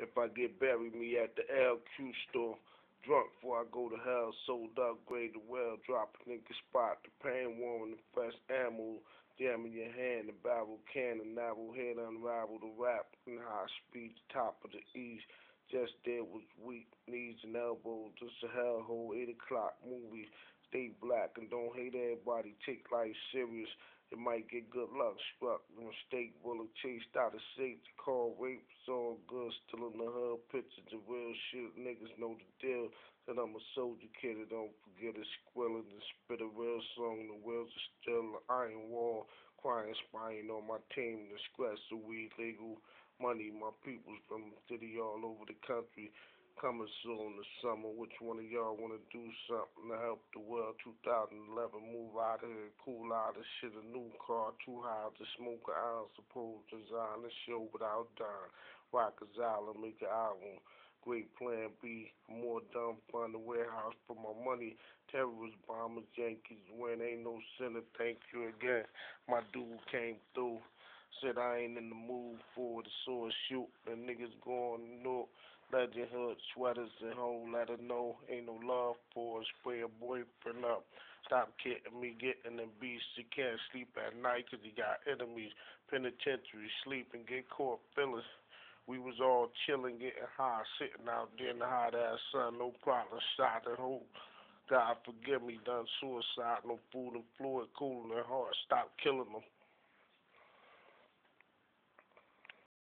If I get buried me at the LQ store. Drunk before I go to hell, sold upgrade the well, drop a nigga spot, the pain warming, the fresh ammo, jam in your hand, the barrel cannon, narrow head unravel the rap, in high speed, top of the east. Just there was weak knees and elbows, just a hellhole, 8 o'clock movie. Stay black and don't hate everybody, take life serious. It might get good luck struck. The mistake bullet chased out of safety. Call rape. It's all good. Still in the hood. Pictures of real shit. Niggas know the deal. That I'm a soldier kid. And don't forget it. Squilling and spit a real song. The wheels are still an iron wall. Crying, spying on my team. The scratch the weed legal money. My peoples from the city all over the country. Coming soon this summer. Which one of y'all want to do something to help the world? 2011, move out of here, cool out of shit. A new car, too high to smoke an ounce. Supposed design the show without dying. Rock a Island, make an album. Great plan B. More dumb fun. The warehouse for my money. Terrorists, bombers, Yankees win. Ain't no sinner. Thank you again. My dude came through. Said I ain't in the mood for the sword shoot. The niggas going north. Legend hood sweaters and home, let her know ain't no love for her. Spray a boyfriend up. Stop kidding me, getting the beast. She can't sleep at night 'cause he got enemies. Penitentiary, sleep and get caught feelings. We was all chilling, getting high, sitting out there in the hot ass sun, no problem. Shot and hope. God forgive me, done suicide, no food and fluid, cooling their heart. Stop killing them.